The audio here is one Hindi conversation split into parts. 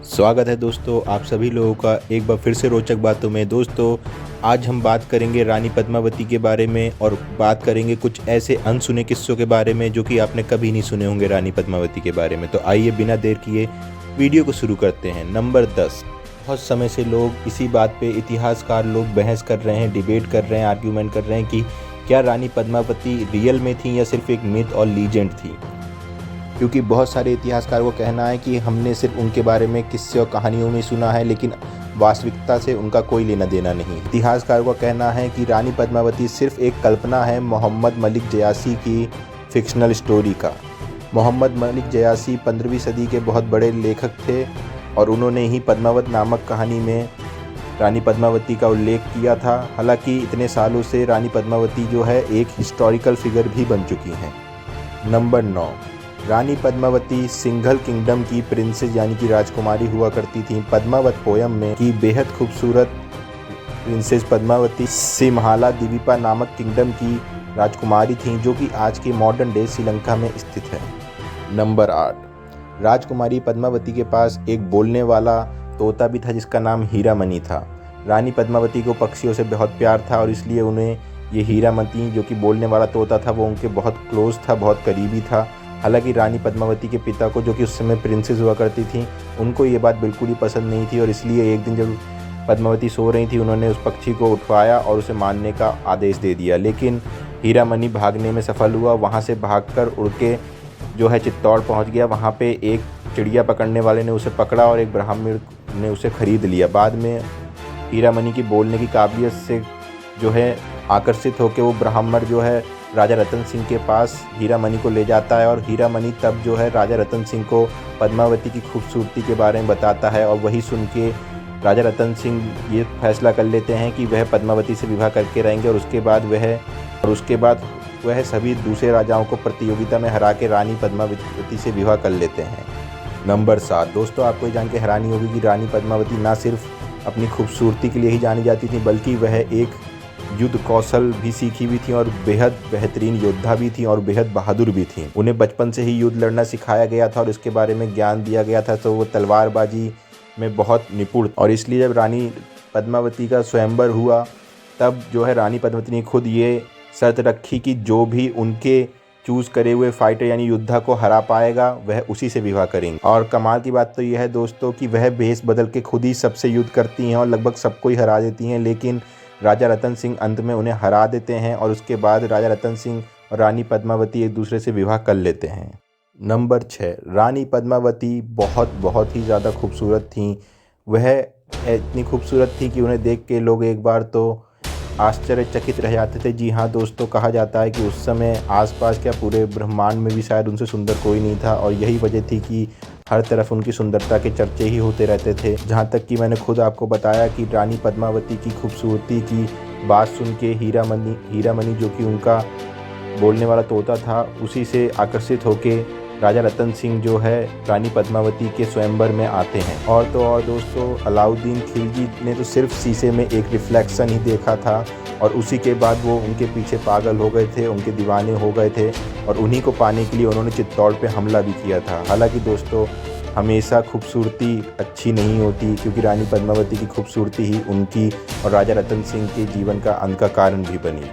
स्वागत है दोस्तों आप सभी लोगों का एक बार फिर से रोचक बातों में। दोस्तों आज हम बात करेंगे रानी पद्मावती के बारे में और बात करेंगे कुछ ऐसे अनसुने किस्सों के बारे में जो कि आपने कभी नहीं सुने होंगे रानी पद्मावती के बारे में। तो आइए बिना देर किए वीडियो को शुरू करते हैं। नंबर 10। बहुत समय से लोग इसी बात पे इतिहासकार लोग बहस कर रहे हैं, डिबेट कर रहे हैं, आर्ग्यूमेंट कर रहे हैं कि क्या रानी पद्मावती रियल में थी या सिर्फ एक मिथ और लीजेंड थी। क्योंकि बहुत सारे इतिहासकारों को कहना है कि हमने सिर्फ उनके बारे में किस्से और कहानियों में सुना है, लेकिन वास्तविकता से उनका कोई लेना देना नहीं। इतिहासकारों का कहना है कि रानी पद्मावती सिर्फ एक कल्पना है मोहम्मद मलिक जयासी की फिक्शनल स्टोरी का। मोहम्मद मलिक जयासी 15वीं सदी के बहुत बड़े लेखक थे और उन्होंने ही पद्मावत नामक कहानी में रानी पद्मावती का उल्लेख किया था। हालांकि इतने सालों से रानी पद्मावती जो है एक हिस्टोरिकल फिगर भी बन चुकी हैं। नंबर 9। रानी पद्मावती सिंघल किंगडम की प्रिंसेस यानी कि राजकुमारी हुआ करती थी। पद्मावत पोयम में की बेहद खूबसूरत प्रिंसेस पद्मावती सिमहाला द्वीपा नामक किंगडम की राजकुमारी थी, जो कि आज के मॉडर्न डे श्रीलंका में स्थित है। नंबर 8। राजकुमारी पद्मावती के पास एक बोलने वाला तोता भी था जिसका नाम हीरामणि था। रानी पद्मावती को पक्षियों से बहुत प्यार था और इसलिए उन्हें ये हीरामणि जो कि बोलने वाला तोता था वो उनके बहुत क्लोज था, बहुत करीबी था। हालांकि रानी पद्मावती के पिता को, जो कि उस समय प्रिंसेस हुआ करती थी, उनको ये बात बिल्कुल ही पसंद नहीं थी और इसलिए एक दिन जब पद्मावती सो रही थी उन्होंने उस पक्षी को उठवाया और उसे मारने का आदेश दे दिया। लेकिन हीरामणि भागने में सफल हुआ। वहाँ से भागकर उड़ के जो है चित्तौड़ पहुँच गया। वहाँ पे एक चिड़िया पकड़ने वाले ने उसे पकड़ा और एक ब्राह्मण ने उसे खरीद लिया। बाद में हीरामणि की बोलने की काबिलियत से जो है आकर्षित होकर वो ब्राह्मण जो है राजा रतन सिंह के पास हीरामणि को ले जाता है और हीरामणि तब जो है राजा रतन सिंह को पद्मावती की खूबसूरती के बारे में बताता है और वही सुन के राजा रतन सिंह ये फैसला कर लेते हैं कि वह पद्मावती से विवाह करके रहेंगे और उसके बाद वह सभी दूसरे राजाओं को प्रतियोगिता में हरा के रानी पद्मावती से विवाह कर लेते हैं। नंबर 7। दोस्तों आपको ये जान के हैरानी होगी कि रानी पद्मावती ना सिर्फ अपनी खूबसूरती के लिए ही जानी जाती थी बल्कि वह एक युद्ध कौशल भी सीखी हुई थी और बेहद बेहतरीन योद्धा भी थी और बेहद बहादुर भी थी। उन्हें बचपन से ही युद्ध लड़ना सिखाया गया था और इसके बारे में ज्ञान दिया गया था, तो वो तलवारबाजी में बहुत निपुण। और इसलिए जब रानी पद्मावती का स्वयंवर हुआ तब जो है रानी पद्मावती ने खुद ये शर्त रखी कि जो भी उनके चूज़ करे हुए फाइटर यानी योद्धा को हरा पाएगा वह उसी से विवाह करेंगे। और कमाल की बात तो यह है दोस्तों कि वह भेष बदल के खुद ही सबसे युद्ध करती हैं और लगभग सबको ही हरा देती हैं, लेकिन राजा रतन सिंह अंत में उन्हें हरा देते हैं और उसके बाद राजा रतन सिंह और रानी पद्मावती एक दूसरे से विवाह कर लेते हैं। नंबर 6। रानी पद्मावती बहुत ही ज़्यादा खूबसूरत थीं। वह इतनी खूबसूरत थी कि उन्हें देख के लोग एक बार तो आश्चर्यचकित रह जाते थे। जी हाँ दोस्तों, कहा जाता है कि उस समय आसपास क्या पूरे ब्रह्मांड में भी शायद उनसे सुंदर कोई नहीं था और यही वजह थी कि हर तरफ उनकी सुंदरता के चर्चे ही होते रहते थे। जहाँ तक कि मैंने खुद आपको बताया कि रानी पद्मावती की खूबसूरती की बात सुन के हीरामणि जो कि उनका बोलने वाला तोता था उसी से आकर्षित होके राजा रतन सिंह जो है रानी पद्मावती के स्वयंवर में आते हैं। और तो और दोस्तों, अलाउद्दीन खिलजी ने तो सिर्फ शीशे में एक रिफ्लेक्शन ही देखा था और उसी के बाद वो उनके पीछे पागल हो गए थे, उनके दीवाने हो गए थे और उन्हीं को पाने के लिए उन्होंने चित्तौड़ पे हमला भी किया था। हालांकि दोस्तों हमेशा खूबसूरती अच्छी नहीं होती, क्योंकि रानी पद्मावती की खूबसूरती ही उनकी और राजा रतन सिंह के जीवन का अंत का कारण भी बनी।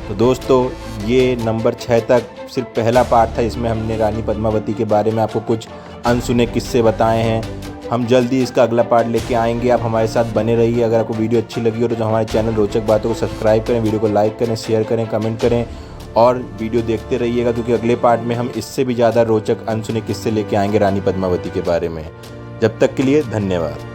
तो दोस्तों ये नंबर 6 तक सिर्फ पहला पार्ट था। इसमें हमने रानी पद्मावती के बारे में आपको कुछ अनसुने किस्से बताए हैं। हम जल्दी इसका अगला पार्ट लेके आएंगे। आप हमारे साथ बने रहिए। अगर आपको वीडियो अच्छी लगी हो तो हमारे चैनल रोचक बातों को सब्सक्राइब करें, वीडियो को लाइक करें, शेयर करें, कमेंट करें और वीडियो देखते रहिएगा, क्योंकि अगले पार्ट में हम इससे भी ज़्यादा रोचक अनसुने किस्से लेके आएंगे रानी पद्मावती के बारे में। जब तक के लिए धन्यवाद।